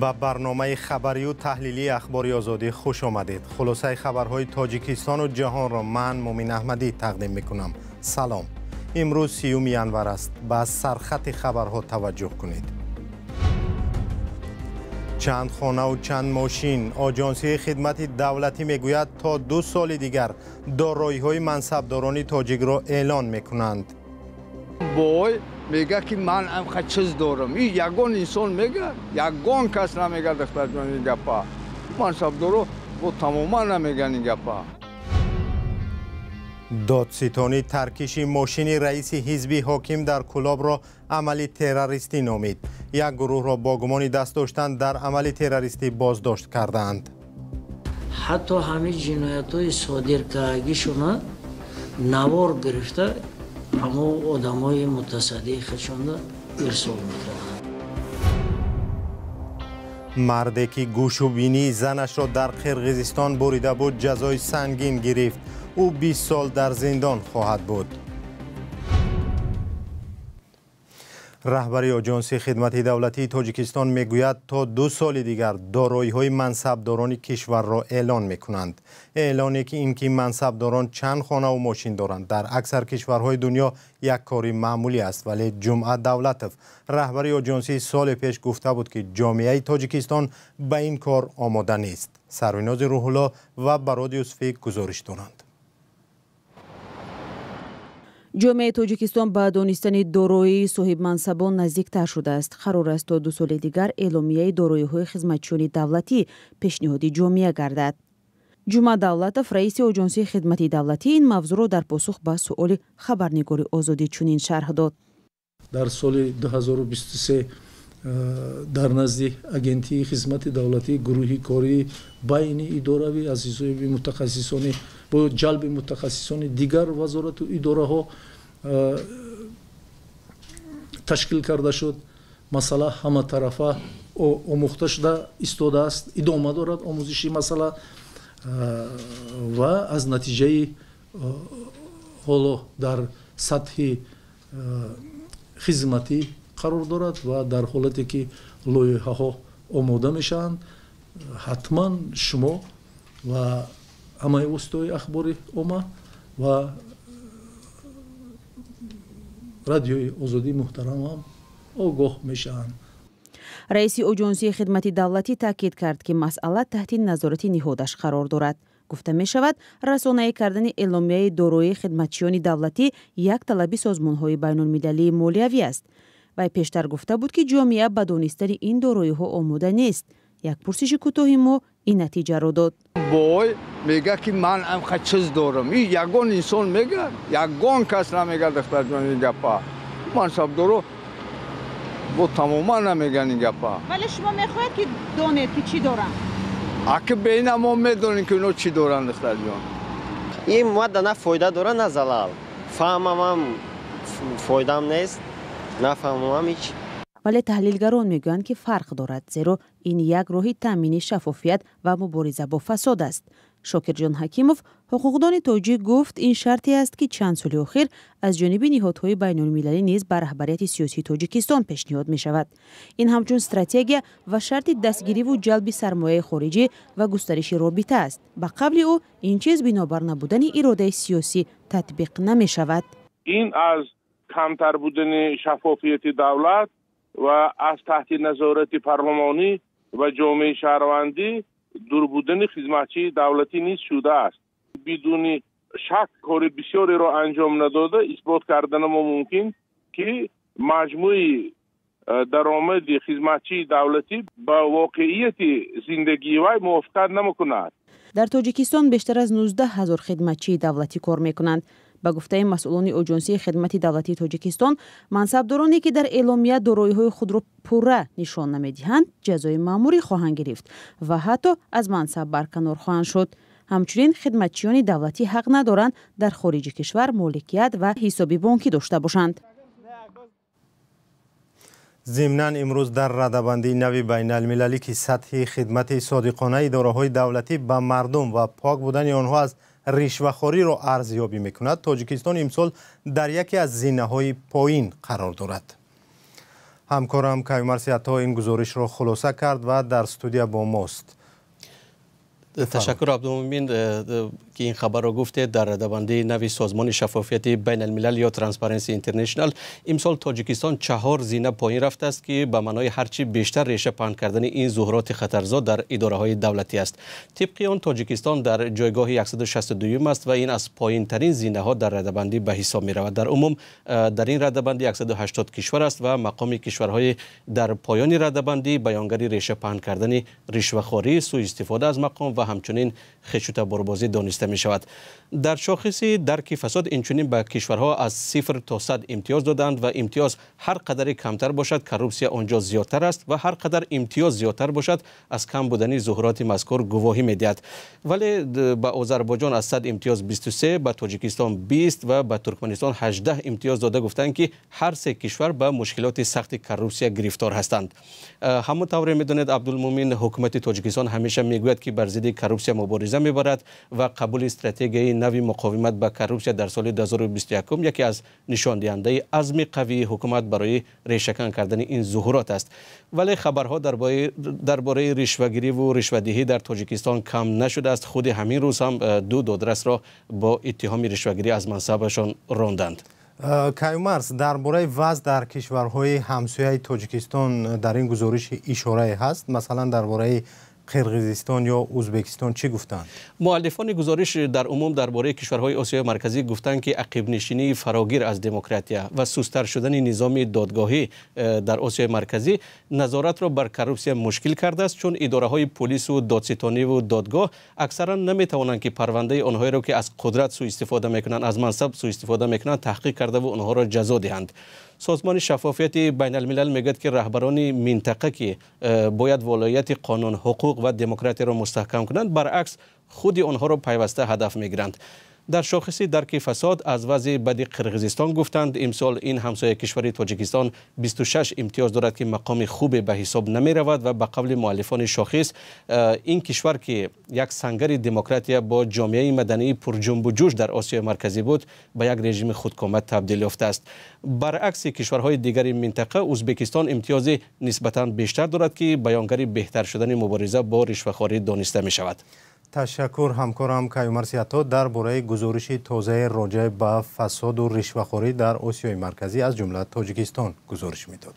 با برنامه خبری و تحلیلی اخباری آزادی خوش آمدید. خلاصه خبرهای تاجیکستان و جهان را من مومن احمدی تقدیم میکنم. سلام. امروز 30 ینور است. به سرخط خبرها توجه کنید. چند خانه و چند ماشین. آژانسی خدمت دولتی میگوید تا 2 سال دیگر دارایی‌های منصبداران تاجیک را اعلان میکنند. بای میگه که من هم چیز دارم. این یگان انسان میگه، یگان کس نمیگه دختر جان این گپا. منصبدارا با تماما نمیگن این گپا. دادستانی ترکیش ماشین رئیس حزب حاکم در کلاب را عملی تروریستی نامید. یک گروه را با گمان دست داشتن در عمل تروریستی بازداشت کردند. حتی همه جنایت‌های صادر کردگیشون نوار گرفته همه آدمای متصدی خودشون ارسال می‌کردند. مردی که گوش و بینی زنش را در قرقیزستان بریده بود جزای سنگین گرفت. او 20 سال در زندان خواهد بود. رهبر آژانس خدمت دولتی تاجیکستان میگوید تا 2 سال دیگر دارایی‌های منصبداران کشور را اعلان میکنند. اعلانی که اینکه منصبداران چند خانه و ماشین دارند در اکثر کشورهای دنیا یک کاری معمولی است، ولی جمعه دولتوف رهبر آژانس سال پیش گفته بود که جامعه تاجیکستان به این کار آماده نیست. سروناز روح الله و براد یوسفی گزارش دارند. جامعه تاجیکستان به دانستن دارایی صاحب منصبان نزدیکتر شده است. قرار است تا 2 سال دیگر اعلامیه دارایی‌های خدمتچیان دولتی پیشنهادی جامعه گردد. جمعه دولتوف رئیس آژانس خدمت دولتی این موضوع را در پاسخ به سؤال خبرنگار آزادی چنین شرح داد. در سال 2023 در نزد اگنتی خدمت دولتی گروهی کاری بین اداره و اساسهای متخصصان با جلب متخصصان دیگر وزارت و اداره ها تشکیل کرده شد. مسئله همه طرفه آموخته شده ایستاده است، ادامه دارد آموزشی مسئله و از نتیجه حالا در سطح خدمتی قرار دارد و در حالتی که لایحه ها آماده میشن حتما شما و همه وسایل اخباری عامه و رادیوی آزادی محترم هم آگاه میشن. رئیس آژانس خدمت دولتی تاکید کرد که مسئله تحت نظارت نهادش قرار دارد. گفته می شود رسانه کردن اعلامیه دارایی خدمتچیان دولتی یک طلب سازمان‌های بین‌المللی مالیوی است. و پیشتر گفته بود که جامعه به دانستن این دارایی‌ها آماده نیست. یک پرسش کوتاه ما این نتیجه را داد. بای میگه که من هم چیز دارم. این یگان انسان میگه، یگان کس نمیگه دختر جان این گپا. منصبدارا با تماما نمیگن این گپا. ولی شما میخواهید که دانید که چی دارن؟ اگه بین ما میدونیم که اونا چی دارن دختر جان. این مواد نه فایده داره نه ضرر. فهمم فایده‌ام نیست. نفهمم هیچ. ولی تحلیلگران میگویند که فرق دارد، زیرا این یک راه تامین شفافیت و مبارزه با فساد است. شاکر جان حکیموف حقوقدان تاجیک گفت این شرطی است که چند سال اخیر از جانب نهادهای بین‌المللی نیز بر رهبریت سیاسی تاجیکستان پیشنهاد می شود. این همچون استراتژی و شرط دستگیری و جلب سرمایه خارجی و گسترش رابطه است. به قبل او این چیز بنابر نبودن اراده سیاسی تطبیق نمی شود. این از کمتر بودن شفافیت دولت و از تحت نظارت پارلمانی و جامعه شهروندی دور بودن خدمتچی دولتی نیز شده است. بدون شک کار بسیاری را انجام نداده اثبات کردن ما ممکن که مجموع درآمد خدمتچی دولتی با واقعیت زندگی وی موافقت نمی‌کند. در تاجیکستان بیشتر از 19,000 خدمتچی دولتی کار می‌کنند. به گفته مسئولان آژانس خدمت دولتی تاجیکستان، منصبدارانی که در اعلامیه دارایی‌های خود را پوره نشان نمی‌دهند جزای مأموری خواهند گرفت و حتی از منصب برکنار خواهند شد. همچنین خدمتچیان دولتی حق ندارند در خارج کشور مالکیت و حساب بانکی داشته باشند. ضمناً امروز در رده‌بندی نوی بین المللی که سطح خدمت صادقانه اداره‌های دولتی به مردم و پاک بودن آنها از رشوه‌خوری را ارزیابی می‌کند، تاجیکستان امسال در یکی از زینه‌های پایین قرار دارد. همکارم کیومرث عطا این گزارش را خلاصه کرد و در استودیو با ماست. تشکر عبدالمومن که این خبر را گفته. در رده‌بندی نوی سازمان شفافیت بین الملل یا ترانسپرنسی اینترنشنال امسال تاجیکستان 4 زینه پایین رفته است که به معنای هرچی بیشتر ریشه پهن کردن این ظهورات خطرزا در اداره های دولتی است. طبق آن تاجیکستان در جایگاه 162 است و این از پایین ترین زینه ها در رده‌بندی به حساب می رود. در عموم در این رده‌بندی 180 کشور است و مقام کشورهای در پایان رده‌بندی بیانگر ریشه پهن کردن رشوه‌خواری، سوء استفاده از مقام و همچنین خشونت بربازی دانسته می شود. در شاخص درک فساد اینچنین به کشورها از 0 تا 100 امتیاز دادند و امتیاز هر قدر کمتر باشد کروپسیا آنجا زیادتر است و هر قدر امتیاز زیادتر باشد از کم بودن ظهورات مذکور گواهی می‌دهد. ولی به آذربایجان از 100 امتیاز 23، به تاجیکستان 20 و به ترکمنستان 18 امتیاز داده گفتند که هر سه کشور به مشکلات سخت کروپسیا گرفتار هستند. همونطور می‌دانید عبدالمومن حکومت تاجیکستان همیشه میگوید که بر ضد کروپسیا مبارزه می‌برد و قبول استراتژی نوی مقاومت با کروپسیا در سال 2021 یکی از نشان دهنده عزم قوی حکومت برای ریشه‌کن کردن این ظهورات است. ولی خبرها درباره رشوه‌گیری و رشوه‌دهی در تاجیکستان کم نشده است. خود همین روز هم 2 دادرس را با اتهام رشوه‌گیری از منصبشان راندند. کیومرث، درباره وضع در کشورهای همسایه تاجیکستان در این گزارش اشاره هست؟ مثلا درباره قرقیزستان یا ازبکستان چی گفتند؟ مؤلفان گزارش در عموم درباره کشورهای آسیای مرکزی گفتند که عقب نشینی فراگیر از دموکراسی و سست‌تر شدن نظام دادگاهی در آسیای مرکزی نظارت را بر کروپسیا مشکل کرده است، چون اداره‌های پلیس و دادستانی و دادگاه اکثرا نمی‌توانند که پرونده آنهایی را که از قدرت سوء استفاده می‌کنند، از منصب سوء استفاده می‌کنند تحقیق کرده و آنها را جزا دهند. سازمان شفافیت بین الملل میگوید که رهبران منطقه که باید ولایت قانون، حقوق و دموکراسی را مستحکم کنند، برعکس خود آنها را پیوسته هدف میگیرند. در شاخص درک فساد از وضع بد قرقیزستان گفتند امسال این همسایه کشور تاجیکستان 26 امتیاز دارد که مقام خوب به حساب نمی رود و به قول مؤلفان شاخص این کشور که یک سنگر دموکراسی با جامعه مدنی پر جنب و جوش در آسیا مرکزی بود به یک رژیم خودکامه تبدیل یافته است. برعکس کشورهای دیگر منطقه ازبکستان امتیاز نسبتاً بیشتر دارد که بیانگر بهتر شدن مبارزه با رشوه‌خواری دانسته می شود. تشکر همکارم کیومرث عطا درباره گزارش تازه راجع به فساد و رشوه‌خواری در آسیای مرکزی از جمله تاجیکستان گزارش میداد.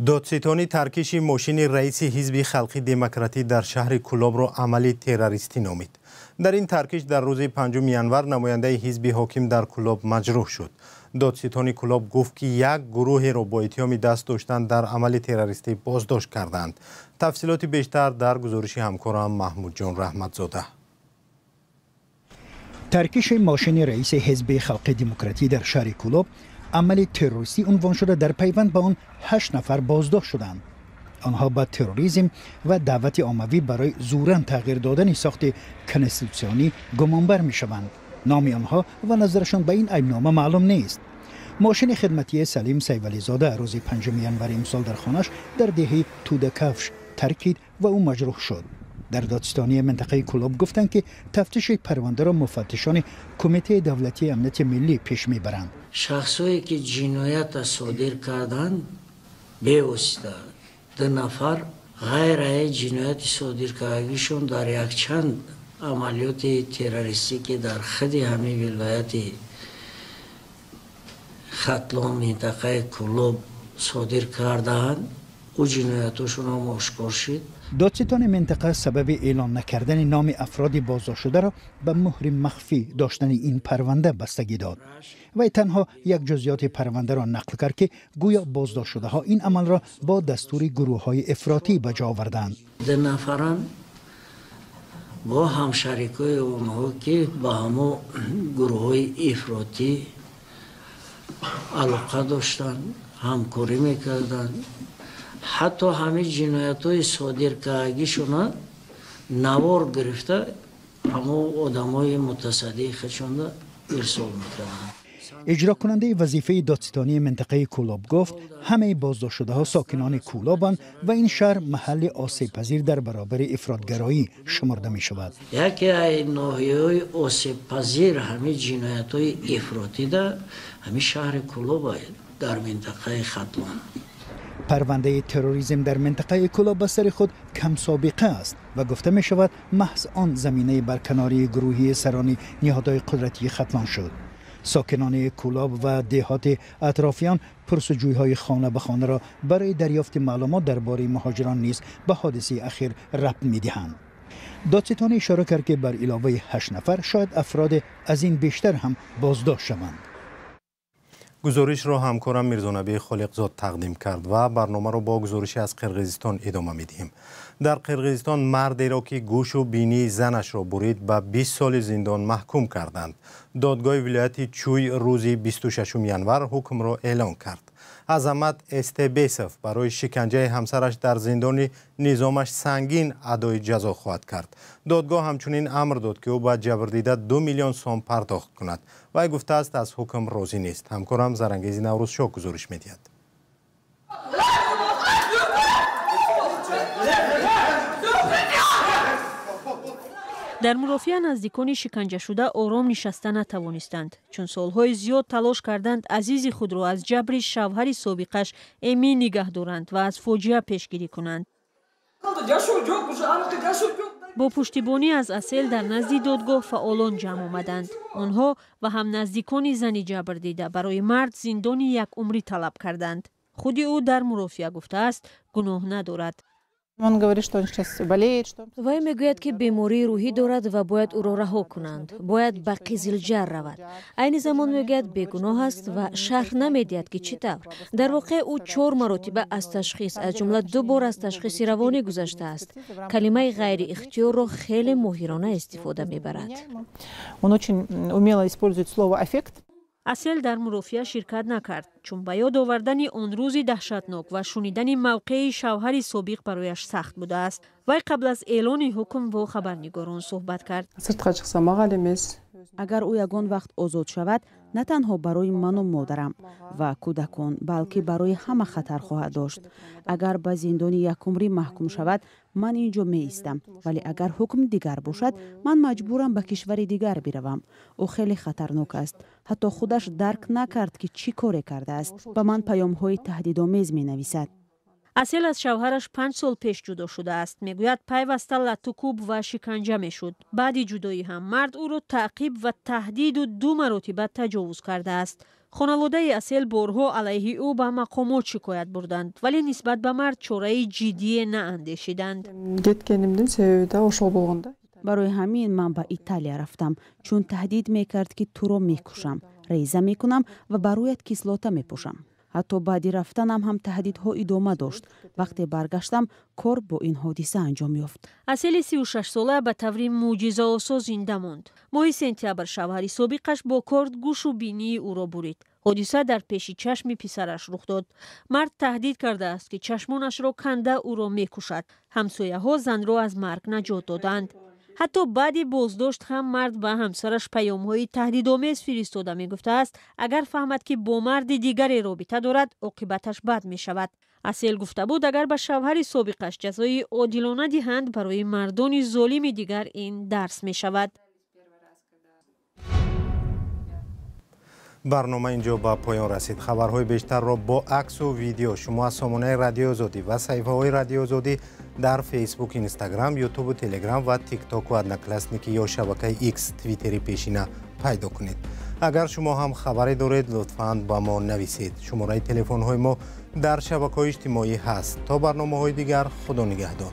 دادستانی ترکیش ماشین رئیس حزب خلقی دموکراتی در شهر کلاب را عملی تروریستی نامید. در این ترکیش در روز 5 ینور نماینده حزب حاکم در کلاب مجروح شد. دادستانی کلاب گفت که یک گروه را با اتهام دست داشتن در عمل تروریستی بازداشت کردند. تفصیلات بیشتر در گزارش همکارم محمود جان رحمتزاده. ترکیش ماشین رئیس حزب خلقی دموکراتی در شهر کلاب عمل تروریستی عنوان شده. در پیوند به آن 8 نفر بازداشت شدند. آنها با تروریسم و دعوت عمومی برای زوراً تغییر دادن ساخت کنستیتوسیونی گمانبر می شوند. نام آنها و نظرشان به این عیبنامه معلوم نیست. ماشین خدمتی سلیم سیولی زاده روز 5 ینور امسال در خانه‌اش در دهه تودکفش ترکید و او مجروح شد. در دادستانی منطقه کلاب گفتند که تفتیش پرونده را مفتشان کمیته دولتی امنیت ملی پیش میبرند. شخصایی که جنایت صادر کردند به واسطه 2 نفر غیر جنایت صادر کردگیشون در یک چند عملیات تروریستی که در خود همه ولایت ختلان منطقه کلاب صادر کردند و جنایتشون هم آشکار شد. دادستان منطقه سبب اعلان نکردن نام افراد بازداشت شده را به مهر مخفی داشتن این پرونده بستگی داد و تنها یک جزئیات پرونده را نقل کرد که گویا بازداشت شده ها این عمل را با دستور گروه های افراطی به جا آوردند. 2 نفران با همشریکای اونها که با همو گروه های افراطی علاقه داشتن، همکاری میکردن، حتی همه جنایت های صادر کردگیشون навор гирифта ҳамо одамои мутасаддии худшонро ирсол мекарданд. اجرا کننده وظیفه دادستانی منطقه کولاب گفت همه بازداشت شده ها ساکنان کولابند و این شهر محل آسیب پذیر در برابر افراطگرایی شمرده می شود. یکی از ناحیه‌های آسیب پذیر همه جنایت‌های افراطی در همین شهر کولاب در منطقه ختلان. پرونده تروریسم در منطقه کولاب به سر خود کم سابقه است و گفته می شود محض آن زمینه برکناری گروهی سران نهادهای قدرتی ختلان شد. ساکنان کولاب و دهات اطرافیان پرسجویی‌های خانه به خانه را برای دریافت معلومات درباره مهاجران نیز به حادثه اخیر ربط می‌دهند. دادستان اشاره کرد که بر علاوه 8 نفر شاید افراد از این بیشتر هم بازداشت شوند. گزارش را همکارم میرزانبی خالقزاد تقدیم کرد و برنامه را با گزارشی از قرقیزستان ادامه میدهیم. در قرقیزستان مردی را که گوش و بینی زنش را برید به 20 سال زندان محکوم کردند. دادگاه ولایت چوی روز 26 ینور حکم را اعلان کرد. عظمت استبیسف برای شکنجه همسرش در زندان نظامش سنگین ادای جزا خواهد کرد. دادگاه همچنین امر داد که او به جبردیده 2 میلیون سوم پرداخت کند و گفته است از حکم راضی نیست. همکارم زرنگیزی نوروزشاه گزارش می‌دهد. در مرافعه نزدیکان شکنجه شده آرام نشسته نتوانستند چون سالهای زیاد تلاش کردند عزیز خود را از جبر شوهر سابقش امین نگه دارند و از فاجعه پیشگیری کنند. با پشتیبانی از اصل در نزد دادگاه فعالان جمع آمدند. آنها و هم نزدیکان زنی جبر دیده برای مرد زندان یک عمری طلب کردند. خود او در مرافعه گفته است گناه ندارد. وای میگوید که بیماری روحی دارد و باید او را رها کنند. باید به قزلجر رود. عین زمان میگوید بیگناه است و شرح نمیدهد که چطور. در واقع او 4 مرتبه از تشخیص از جمله 2 بار از تشخیص روانی گذشته است. کلمه غیر اختیار را خیلی ماهرانه استفاده میبرد. اصل در مرافعه شرکت نکرد چون به یاد آوردن آن روز دهشتناک و شنیدن موقع شوهر سابق برایش سخت بوده است. وی قبل از اعلان حکم با خبرنگاران صحبت کرد. اگر او یگان وقت آزاد شود نه تنها برای من و مادرم و کودکان بلکه برای همه خطر خواهد داشت. اگر به زندان 1 عمری محکوم شود من اینجا می ایستم، ولی اگر حکم دیگر باشد من مجبورم به کشور دیگر بروم. او خیلی خطرناک است. حتی خودش درک نکرد که چی کار کرده است. به من پیام های تهدیدآمیز می نویسد. اصل از شوهرش 5 سال پیش جدا شده است. میگوید پیوسته لطوکوب و شکنجه میشد. بعد جدایی هم مرد او را تعقیب و تهدید و 2 مرتبه تجاوز کرده است. خانواده اصل بارها علیه او به مقامات شکایت بردند ولی نسبت به مرد چاره جدی نااندیشیدند. برای همین من به ایتالیا رفتم چون تهدید میکرد که تو را میکشم، ریزه میکنم و برایت کسلاته میپوشم. حتی بعد رفتنم هم تهدیدها ادامه داشت. وقتی برگشتم کار با این حادثه انجام یافت. اصل 36 ساله به طور معجزه‌آسا زنده ماند. ماه سپتامبر شوهر سابقش با کارد گوش و بینی او را برید. حادثه در پیش چشم پسرش رخ داد. مرد تهدید کرده است که چشمانش را کنده او را میکشد. همسایه‌ها زن را از مرگ نجات دادند. حتی بعد بازداشت هم مرد به همسرش پیام‌های تهدیدآمیز فرستاده میگفته است اگر فهمد که با مرد دیگری رابطه دارد عاقبتش بد می شود. اصل گفته بود اگر به شوهر سابقش جزای عادلانه دهند برای مردان ظالم دیگر این درس می شود. برنامه اینجا به پایان رسید. خبرهای بیشتر را با عکس و ویدیو شما از سامانه رادیو آزادی و صفحه‌های رادیو آزادی در فیسبوک، اینستاگرام، یوتیوب و تلگرام و تیک تاک و ادنکلاسنیکی یا شبکه ایکس توییتری پیشینه پیدا کنید. اگر شما هم خبری دارید لطفاً با ما نویسید. شماره تلفن های ما در شبکه‌های اجتماعی هست. تا برنامه‌های دیگر خدا نگهدار.